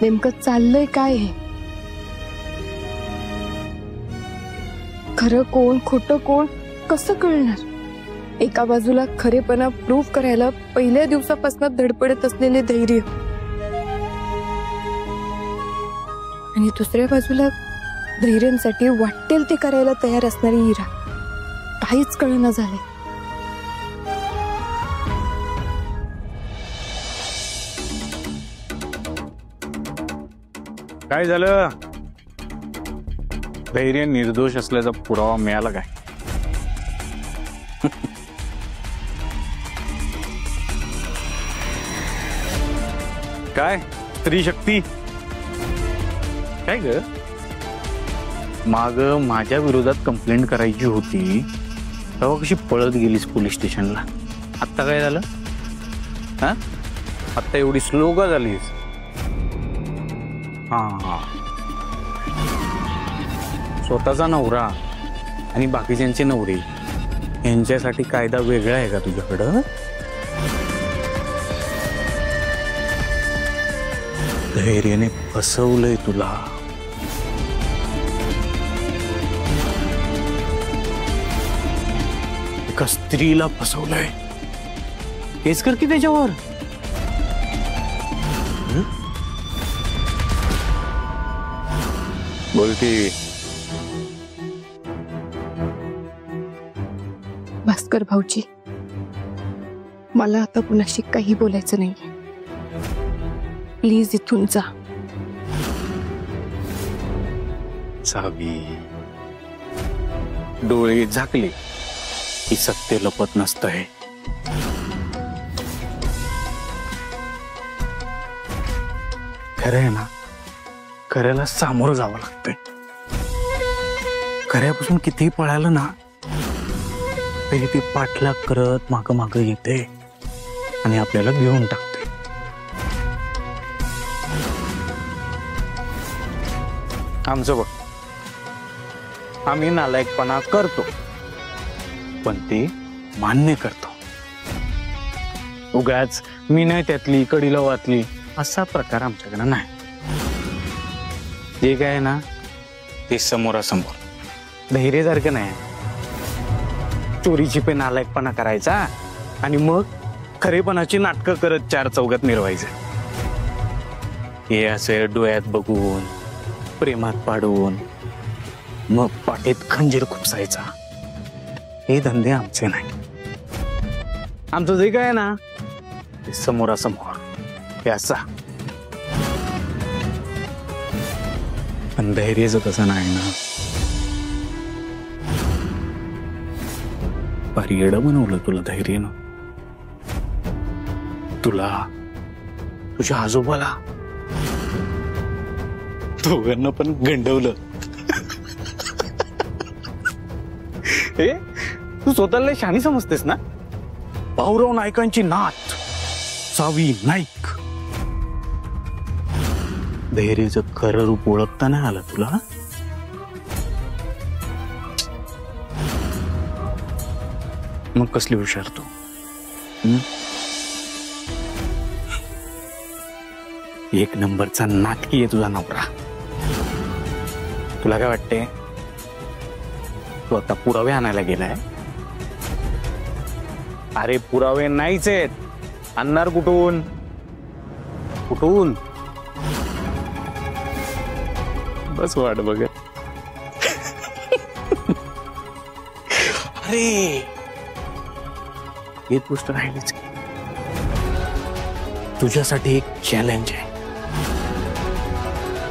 नेमकं चाललंय काय हे? खरं कोण खोटं कोण कसं कळणार? एका बाजूला खरेपणा प्रूव्ह करायला पहिल्या दिवसापासून धडपडत असलेले धैर्य, आणि दुसऱ्या बाजूला धैर्यांसाठी वाटेल ते करायला तयार असणारी इरा. काहीच कळेना झालंय. काय झालं? धैर्य निर्दोष असल्याचा पुरावा मिळाला काय? काय स्त्री शक्ती काय ग? माग माझ्या विरोधात कंप्लेंट करायची होती तेव्हा कशी पळत गेलीस पोलीस स्टेशनला? आत्ता काय झालं? हा, आत्ता एवढी स्लो का झालीस? हा, स्वतःचा नवरा आणि बाकीच्यांचे नवरे यांच्यासाठी कायदा वेगळा आहे का तुझ्याकडं? धैर्याने फसवलंय तुला. एका स्त्रीला फसवलंय. केस कर की त्याच्यावर. बोलती. भास्कर भाऊजी, मला आता कुणाशी काही बोलायचं नाही. प्लीज इथून जा. सावी, डोळे झाकले की सत्य लपत नसतंय. खरं आहे ना, खऱ्याला सामोरं जावं लागतंय. खऱ्यापासून कितीही पळालं ना तरी ती पाठलाग करत माग माग येते आणि आपल्याला घेऊन टाकते. आमचं बघ, आम्ही नालायकपणा करतो पण ते मान्य करतो. उगाच मी नाही त्यातली कडीला वाचली असा प्रकार आमच्याकडे नाही. जे काय ना ते समोरासमोर. धैर्यासारखं नाही चोरीची पे नालायकपणा करायचा आणि मग खरेपणाची नाटकं करत चार चौघात मिरवायचं. हे असे डोळ्यात बघून प्रेमात पाडून मग पाठीत खंजीर खुपसायचा, हे धंदे आमचे नाही. आमचं जे काय ना ते समोरासमोर. हे असा. पण धैर्याचं तसं नाही ना. फार येडं बनवलं तुला धैर्यानं. तुला, तुझ्या आजोबाला, दोघांना पण गंडवलं. हे तू स्वतःला शानी समजतेस ना? भाऊराव नाईकांची नात सावी नाईक. धैर्याचं खरं रूप ओळखता नाही आलं तुला? मग कसली हुशार तू? एक नंबरचा नाटकी आहे तुझा नवरा. तुला काय वाटते तू आता पुरावे आणायला गेलाय? अरे पुरावे नाहीच आहेत. आणणार कुठून? कुठून? बस वाट बघ. अरे एक गोष्ट राहिलीच की तुझ्यासाठी एक चॅलेंज आहे.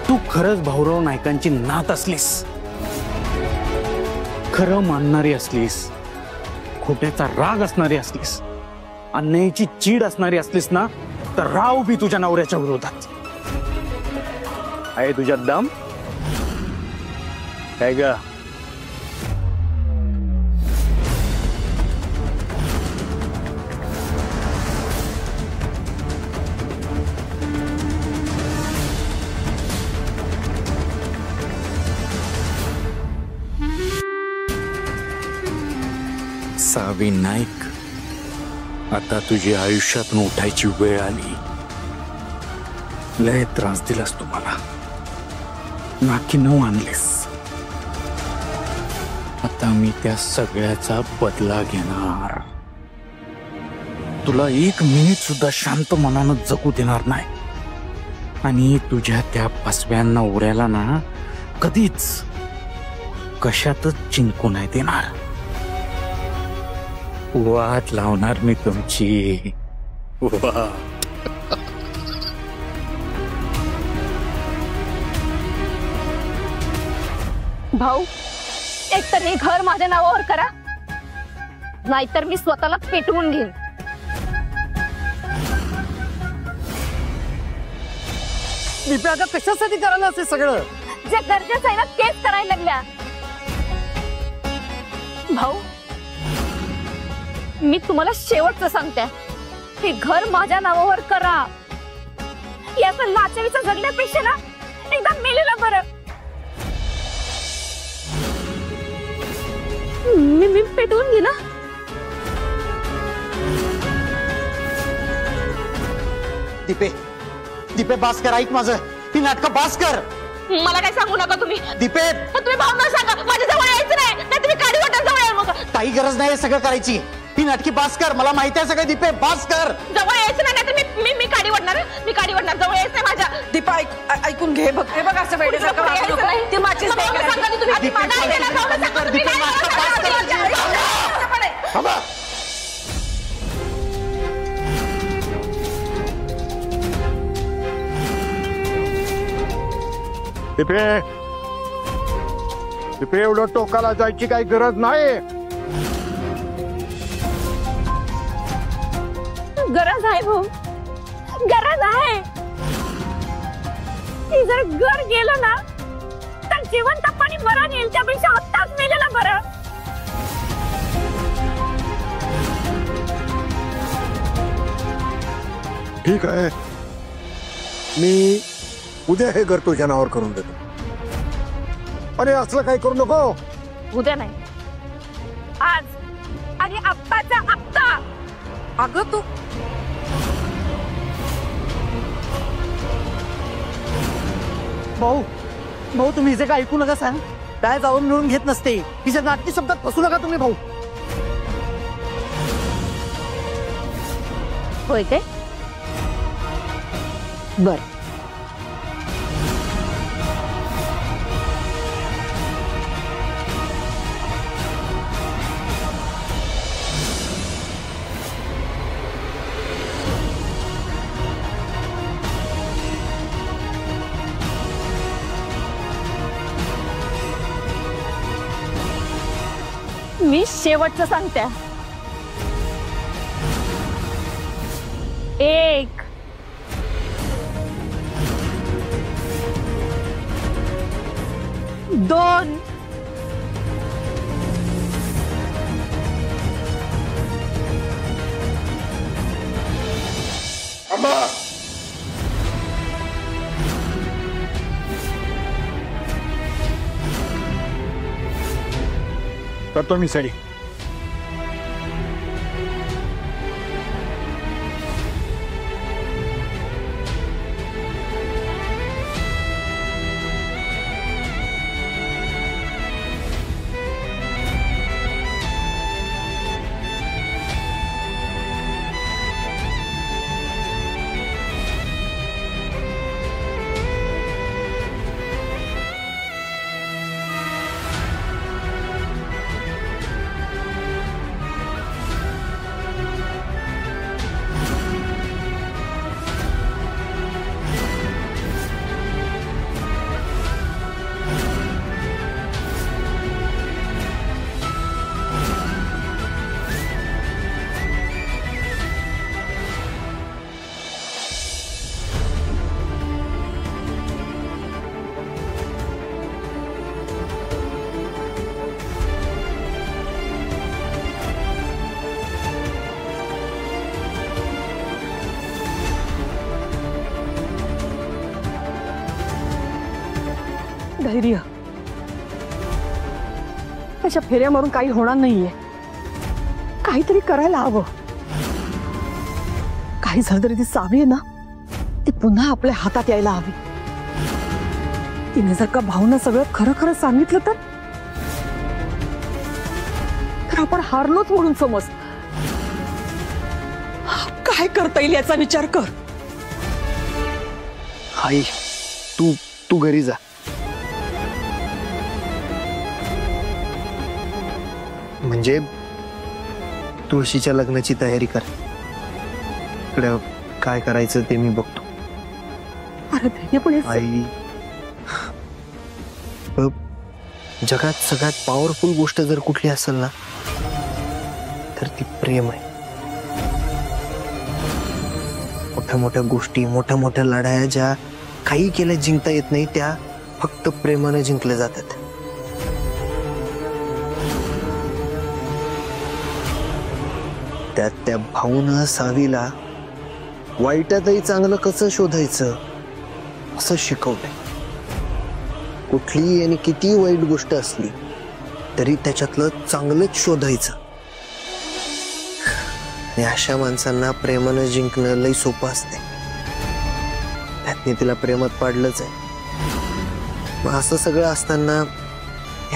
तू खरंच भाऊराव नाईकांची नात असलीस, खरं मानणारी असलीस, खोट्याचा राग असणारी असलीस, अन्यायाची चीड असणारी असलीस ना, तर राव बी तुझ्या नवऱ्याच्या विरोधात. आहे तुझ्यात दम? काय ग? सावी नाईक, आता तुझी आयुष्यातून उठायची वेळ आली. लय त्रास दिलास तुम्हाला, नाकी नऊ आणलेस. आता मी त्या सगळ्याचा बदला घेणार. तुला एक मिनिट सुद्धा शांत मनानं जगू देणार नाही. आणि तुझ्या त्या फसव्यांना उऱ्याला ना कधीच कशातच चिंकू नाही देणार. वाट लावणार मी तुमची. वा भाऊ, एक तर हे घर माझ्या नावावर करा, नाहीतर मी स्वतःला पेटवून घेईन. दिप्या, आता कशासाठी करायला असे सगळं? जे गरजेचं आहे ना तेच करायला लागल्या. भाऊ, मी तुम्हाला शेवटचं सांगते, हे घर माझ्या नावावर करा. याचं लाचवीचं जगण्यापेक्षा ना एकदा मेलेलं बरं. मी पेटवून घे ना. दीपे, दीपे बास कर, ऐक माझं. ही नाटकं बास कर. मला काय सांगू नका तुम्ही. दीपे, तुम्ही भावना सांगा, माझ्या जवळ यायचं नाही, नाही तुम्ही काडी वाटत जवळ याल. मग काही गरज नाही सगळं करायची. ही नाटकी बास कर, मला माहिती आहे सगळं. दीपे बास कर. जवळ यायचं नाही, नाही तर मी काडी वाटणार. मी काडी वाटणार. जवळ यायचं नाही माझ्या. दीपा, ऐकून घे. बघ हे बघ, असं वेडेसारखं वागू नको. ती माझीच भावना लेकरं आहे. सांगा ना तुम्ही. दीपे, माझा ऐकायला भावना सांगा तुम्ही. दीपे, नाटकं बास कर. थांबा. दीपे, दीपे, एवढं टोकाला जायची काही गरज नाही. गरज आहे भाऊ, गरज आहे. ती जर घर गेलं ना तर जिवंत पाणी बरं येईल, त्यापेक्षा आत्ताच मेलेलं बरं. ठीक आहे, मी उद्या हे घर तुझ्या नावावर करून देतो. अरे असलं काही करू नको. उद्या नाही, आज आणि आत्ताच्या आत्ता. अगं तू भाऊ, भाऊ तुम्ही जे काय ऐकू नका सांग. काय जाऊन मिळून घेत नसते. हिच्या नाटकी शब्दात फसू नका तुम्ही भाऊ. होय काय? बर. मी शेवटचं सांगते. 1 2 करतो मी सही. धैर्य. अशा फेऱ्या मारून काही होणार नाहीये. काहीतरी करायला हवं. काही झालं तरी ती सावी आहे ना, ती पुन्हा आपल्या हातात यायला हवी. तिने जर का भाऊनं सगळं खरं खरं सांगितलं तर आपण हारलोच म्हणून समज. काय करता येईल याचा विचार कर. आई तू तू घरी जा. म्हणजे तुळशीच्या लग्नाची तयारी कर. इकडे काय करायचं ते मी बघतो. अरे धैर्य पण आई जगात सगळ्यात पॉवरफुल गोष्ट जर कुठली असेल ना तर ती प्रेम आहे. मोठ्या मोठ्या गोष्टी मोठ्या मोठ्या लढाया ज्या काही केल्या जिंकता येत नाही त्या फक्त प्रेमाने जिंकल्या जातात. त्यात त्या भाऊनं सावीला वाईटातही चांगलं कसं शोधायचं असं शिकवलंय. कुठलीही आणि किती वाईट गोष्ट असली तरी त्याच्यातलं चांगलंच शोधायचं. आणि अशा माणसांना प्रेमानं जिंकणं लई सोपं असते. त्यातनी तिला प्रेमात पाडलंच आहे. मग असं सगळं असताना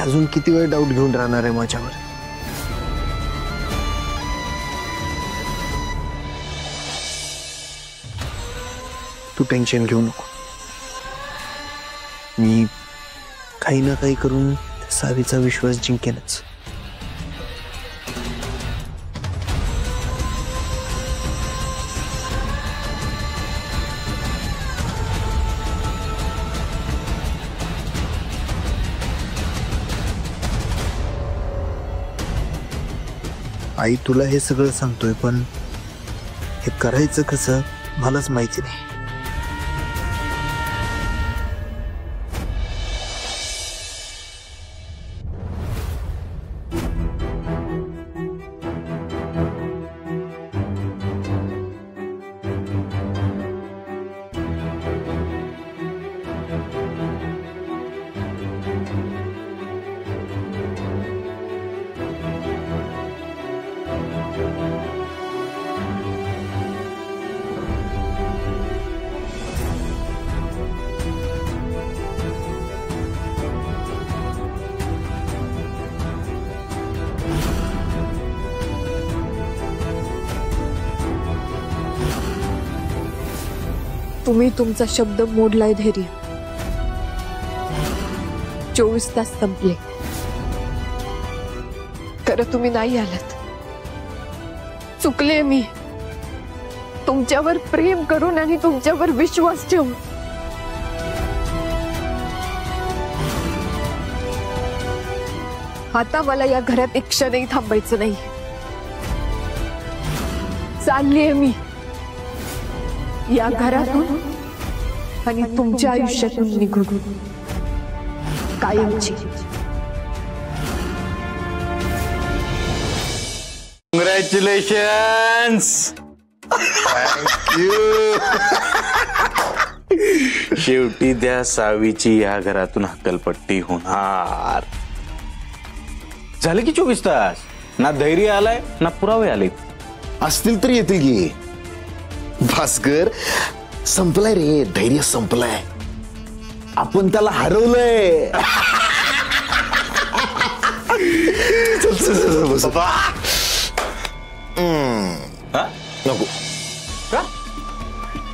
अजून किती वेळ डाऊट घेऊन राहणार आहे माझ्यावर. तू टेन्शन घेऊ नको. मी काही ना काही करून सावीचा विश्वास जिंकेनच. आई तुला हे सगळं सांगतोय पण हे करायचं कसं मलाच माहिती नाही. तुम्ही तुमचा शब्द मोडलाय धैर्य. 24 तास संपले. खरं तुम्ही नाही आलात. चुकले मी. तुमच्यावर प्रेम करून आणि तुमच्यावर विश्वास ठेवून. आता मला या घरात एक क्षणही थांबायचं नाही. चाललीये मी या घरातून आणि तुमच्या आयुष्यातून निघून कायमची. कॉंग्रॅच्युलेशन्स. थँक्यू. शेवटी त्या सावीची या घरातून हक्कलपट्टी होणार. झाले की 24 तास. ना धैर्य आलाय ना पुरावे आले. असतील तरी येतील की. भास्कर संपलाय रे. धैर्य संपलाय. आपण त्याला हरवलंय. चल चल चल बस. नको का?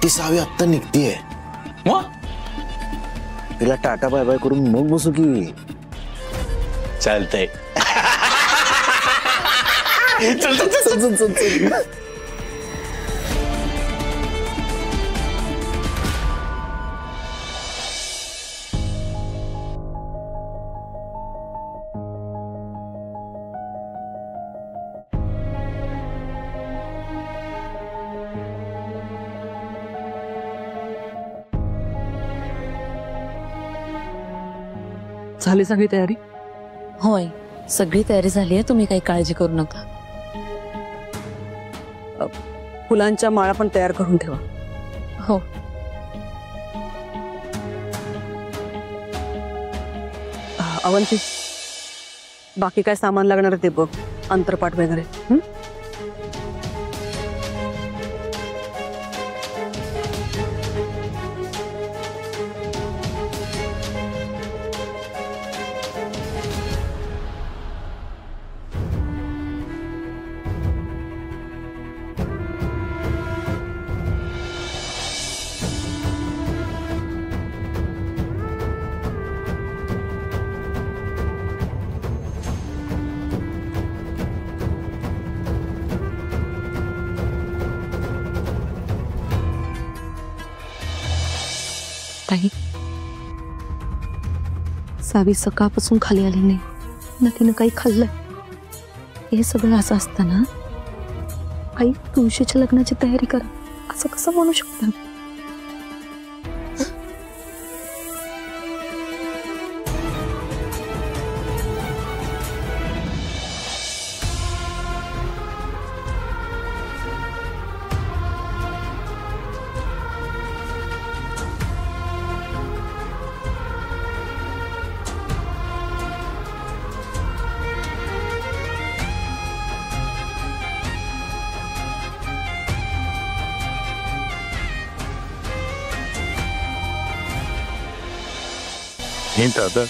ती सावी आत्ता निघतीये. मग तिला टाटा बाय बाय करून मग बसू की. चालतंय. चल चल चल चल चल चल. झाली सगळी तयारी? होय, सगळी तयारी झाली आहे. तुम्ही काही काळजी करू नका. फुलांच्या माळा पण तयार करून ठेवा. हो. अवंती, बाकी काय सामान लागणार आहे ते बघ. अंतरपाठ वगैरे. ताई, सावी सकाळपासून खाली आली नाही ना, तिनं काही खाल्लंय. हे सगळं असं असताना आई तुळशीच्या लग्नाची तयारी करा असं कसं म्हणू शकता? हे दादा,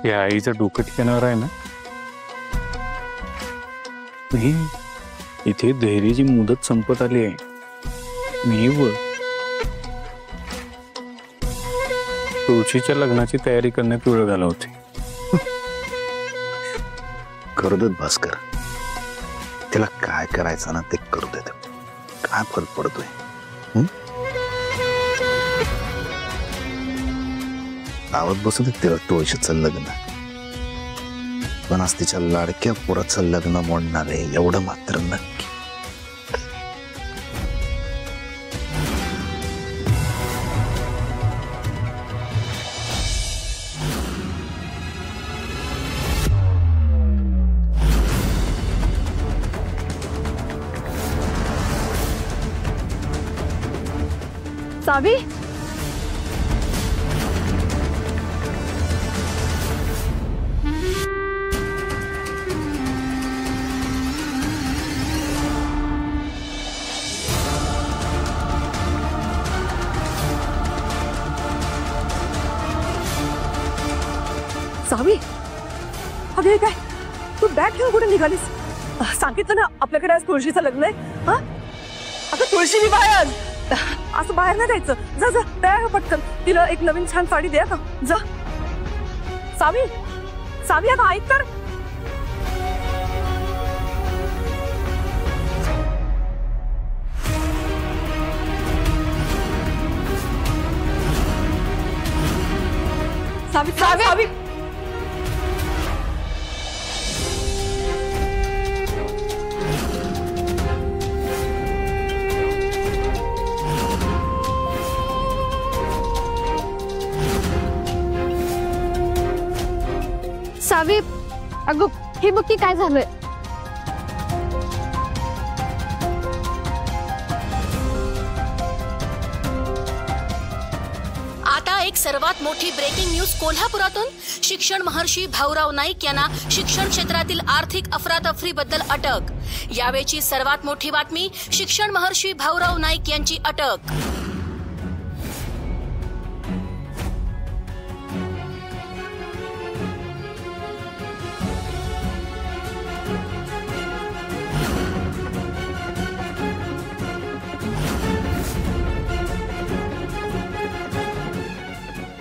या आईचं डोकं ठिकाणावर आहे ना. नाही, इथे धैर्याची मुदत संपत आली आहे. मी तुळशीच्या लग्नाची तयारी करण्यात वेळ घालवते. करू देत भास्कर, तिला काय करायचं ना ते करू देत. काय फरक पडतोय? आवत बसू दे तिला तुळशीचं लग्न, पण आज तिच्या लाडक्या पोराचं लग्न मोडणार आहे एवढं मात्र नक्की. सावी, सावी, अगे काय तू बॅग घेऊन कुठे निघालीस? सांगितलं ना आपल्याकडे आज तुळशीचं लग्न आहे. हा अगं तुळशी मी बाहेर, असं बाहेर नाही जायचं. जा जा तयार हो पटकन, तिला एक नवीन छान साडी द्या का. जा सावी, सावी अगं ऐक तर. सावी सावी सावी, सावी, अगं हे बघ की काय झालंय. आता एक सर्वात मोठी ब्रेकिंग न्यूज कोल्हापुरातून. शिक्षण महर्षी भाऊराव नाईक यांना शिक्षण क्षेत्रातील आर्थिक अफरातफरीबद्दल अटक. यावेळची सर्वात मोठी बातमी, शिक्षण महर्षी भाऊराव नाईक यांची अटक.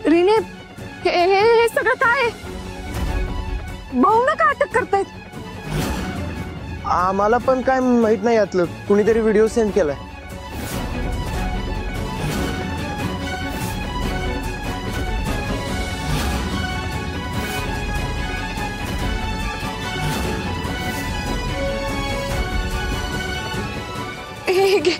रिने, हे सगळं काय? भाऊ ना का अटक करतायत? आम्हाला पण काय माहित नाही यातलं, कुणीतरी व्हिडिओ सेंड केलाय. हे घे.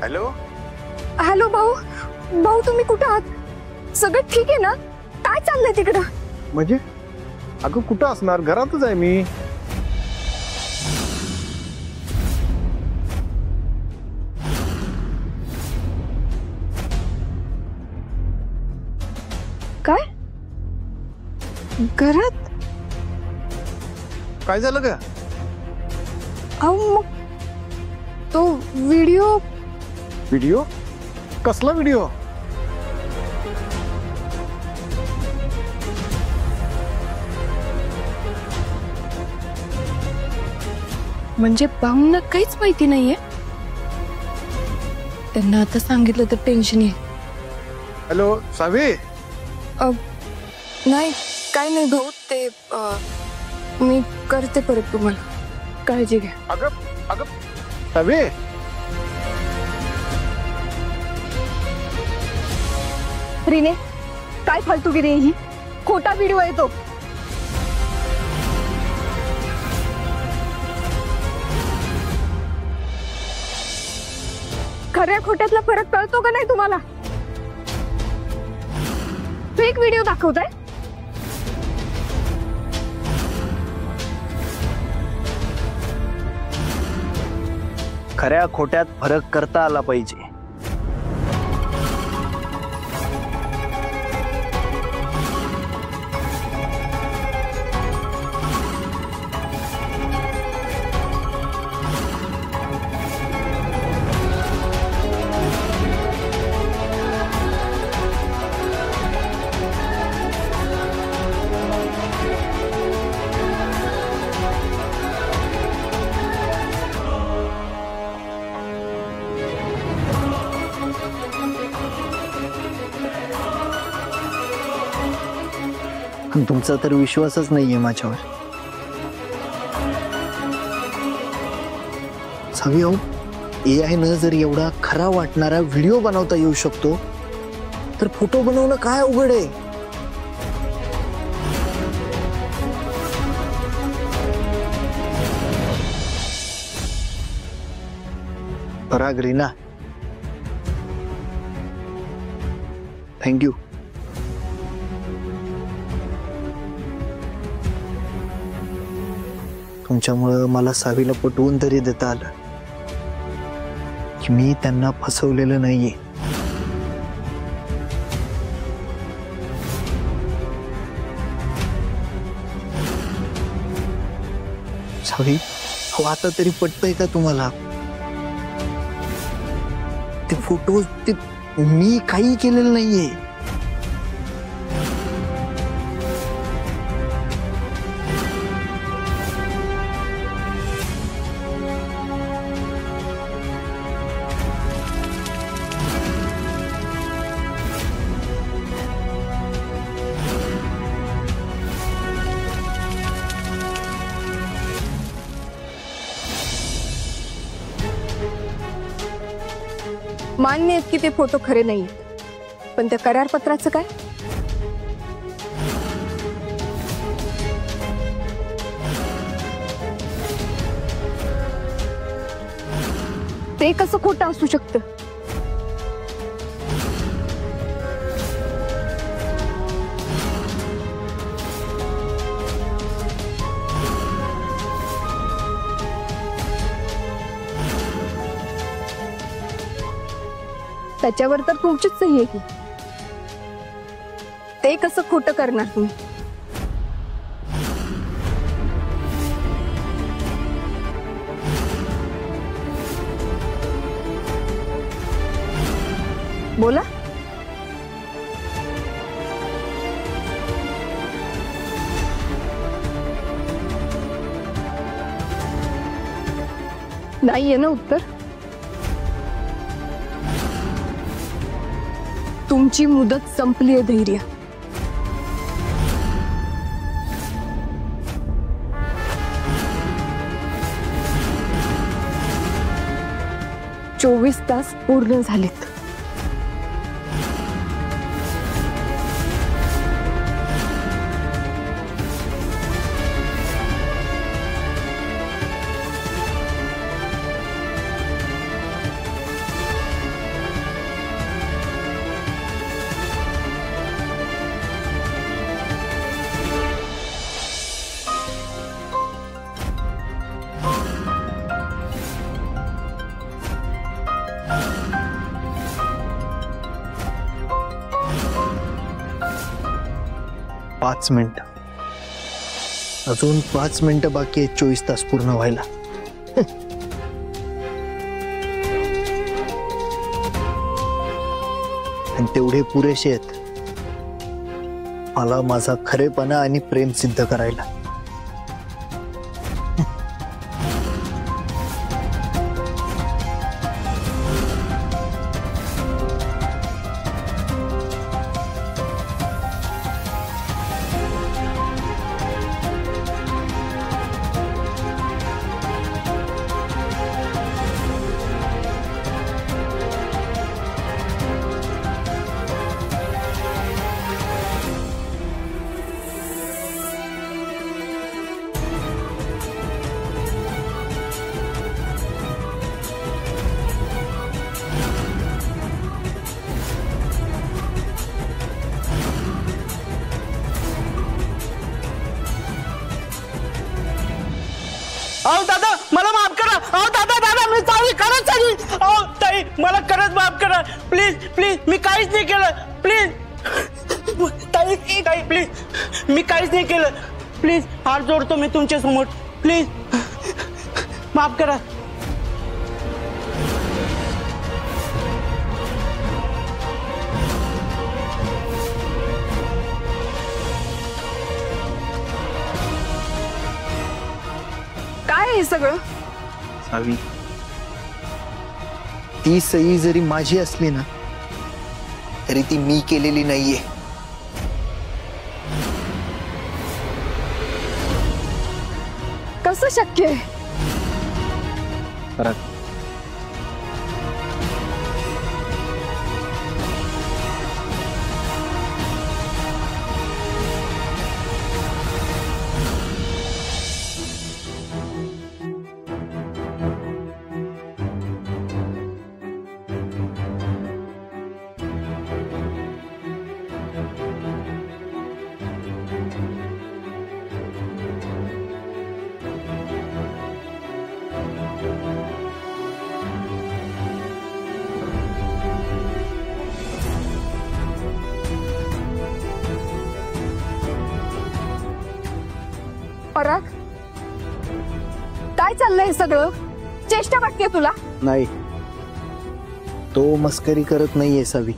हॅलो हॅलो भाऊ, भाऊ तुम्ही कुठं आहात? सगळं ठीक आहे ना? काय चाललंय तिकडं? म्हणजे अगं कुठं असणार, घरातच आहे मी. काय घरात? काय झालं का? अहो मग तो व्हिडिओ. व्हिडिओ? कसला व्हिडिओ? म्हणजे भाऊंना काहीच माहिती नाहीये? त्यांना आता सांगितलं तर टेन्शन येईल. हॅलो सावी. नाही काय नाही भाऊ, ते मी करते परत, तुम्हाला काळजी घ्या. अगं सावी. रिने, काय फालतूगिरी आहे ही? खोटा व्हिडिओ आहे तो. खऱ्या खोट्यातला फरक कळतो का नाही तुम्हाला? फेक व्हिडिओ दाखवताय. खऱ्या खोट्यात फरक करता आला पाहिजे. तुमचा तर विश्वासच नाहीये माझ्यावर. सावी हो, AI न जर एवढा खरा वाटणारा व्हिडिओ बनवता येऊ शकतो तर फोटो बनवणं काय अवघड आहे. पराग, रीना, थँक्यू. तुमच्यामुळं मला सावीला पटवून तरी देता आलं की मी त्यांना फसवलेलं नाहीये. सावी हो, आता तरी पटतंय का तुम्हाला? ते फोटो ते मी काही केलेलं नाहीये. मान्य आहेत की ते फोटो खरे नाही, पण त्या करारपत्राचं काय? ते कसं खोटं असू शकतं? त्याच्यावर तर तुमचीच सही आहे की. ते कसं खोटं करणार तुम्ही? बोला. नाहीये ना उत्तर? तुमची मुदत संपली आहे धैर्य. चोवीस तास पूर्ण झालेत. पाच मिनिट, अजून 5 मिनिटं बाकी आहेत 24 तास पूर्ण व्हायला. आणि तेवढे पुरेसे आहेत मला माझा खरेपणा आणि प्रेम सिद्ध करायला. अहो दादा मला माफ करा. अहो दादा दादा मी चावी खरंच झाली. अहो ताई मला खरंच माफ करा प्लीज प्लीज. मी काहीच नाही केलं प्लीज. ताई ताई प्लीज मी काहीच नाही केलं प्लीज. हात जोडतो मी तुमच्या समोर प्लीज माफ करा. काय आहे हे सगळं? सावी, ती सही जरी माझी असली ना तरी ती मी केलेली नाहीये. कसं शक्य आहे? पराग, काय चाललंय हे सगळं? चेष्टा वाटते तुला? नाही, तो मस्करी करत नाहीये सावी.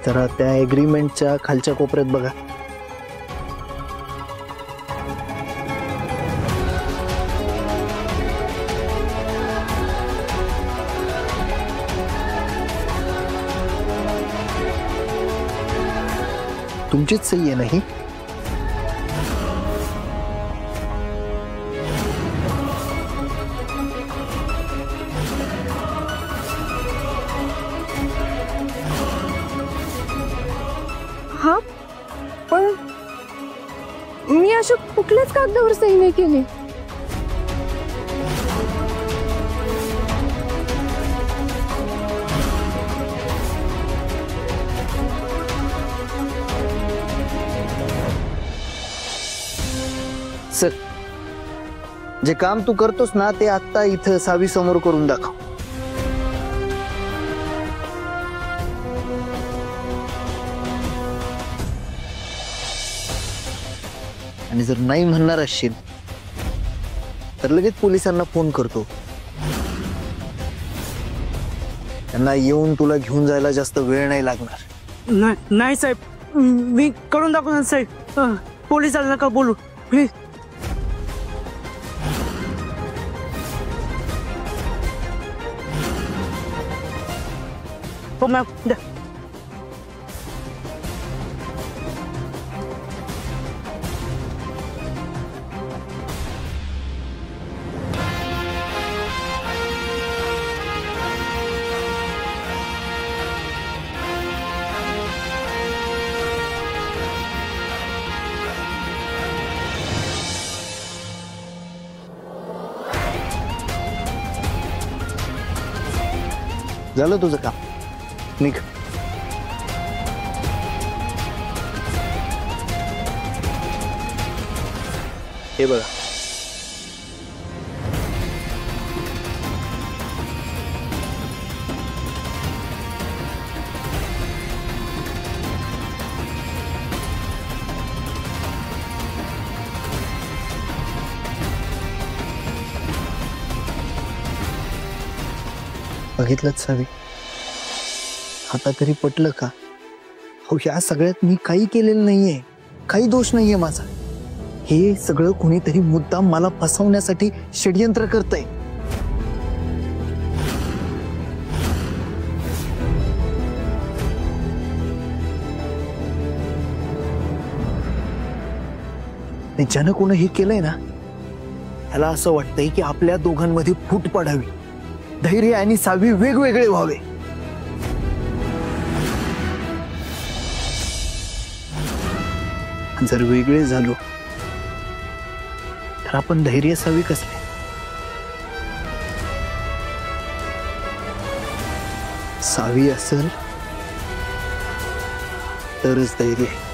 तर त्या एग्रीमेंटच्या खालच्या कोपऱ्यात बघा. तुमचीच सही आहे नाही? हा, पण मी अशा कुठल्याच कागदावर सही नाही केली. सर, जे काम तू करतोस ना ते आता इथं सावी समोर करून दाखव. आणि जर नाही म्हणणार असशील तर लगेच पोलिसांना फोन करतो. त्यांना येऊन तुला घेऊन जायला जास्त वेळ नाही लागणार. नाही साहेब, मी करून दाखवणार साहेब. पोलिसांना नका बोलू प्लीज. हो मॅम द्या. झालं तुझं काम, निघ. हे बघा, बघितलंच सावी, आता तरी पटलं का? हो, या सगळ्यात मी काही केलेलं नाहीये, काही दोष नाहीये माझा. हे सगळं कोणीतरी मुद्दाम मला फसवण्यासाठी षडयंत्र करतंय. ज्यानं कोण हे केलंय ना, त्याला असं वाटतंय की आपल्या दोघांमध्ये फूट पडावी, धैर्य आणि सावी वेगवेगळे व्हावे. जर वेगळे झालो तर आपण धैर्य सावी कसले? सावी असेल तरच धैर्य आहे.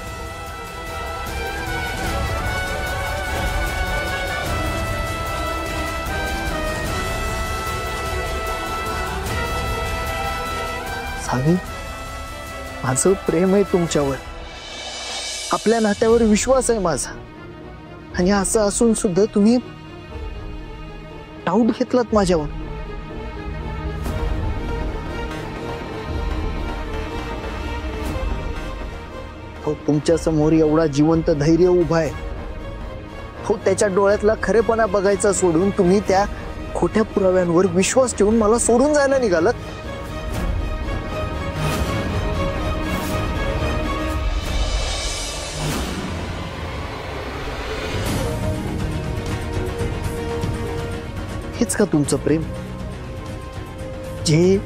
सावी, माझं प्रेम आहे तुमच्यावर, आपल्या नात्यावर विश्वास आहे माझा, आणि असं असून सुद्धा तुम्ही डाऊट घेतलात माझ्यावर. हो, तुमच्या समोर एवढा जिवंत धैर्य उभा आहे, हो त्याच्या डोळ्यातला खरेपणा बघायचा सोडून तुम्ही त्या खोट्या पुराव्यांवर विश्वास ठेवून मला सोडून जायला निघालात. हेच का तुमचं प्रेम, जे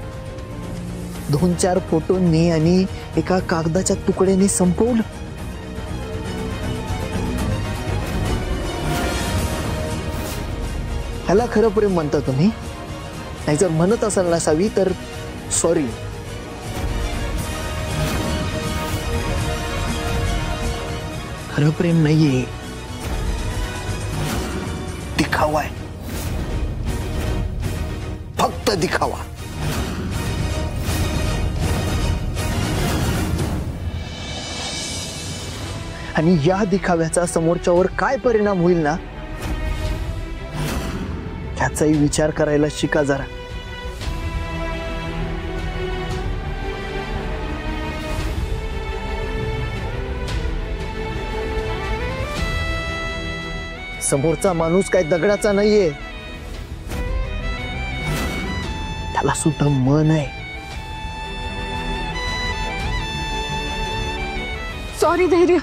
2-4 फोटोंनी आणि एका कागदाच्या तुकड्याने संपवलं? ह्याला खरं प्रेम म्हणता तुम्ही? नाही जर म्हणत असाल ना सावी तर सॉरी. खरं प्रेम नाहीये, दिखावा आहे, फक्त दिखावा. आणि या दिखाव्याचा समोरच्यावर काय परिणाम होईल ना, त्याचाही विचार करायला शिका जरा. समोरचा माणूस काय दगडाचा नाहीये, त्याला सुद्धा मन आहे. सॉरी धैर्य,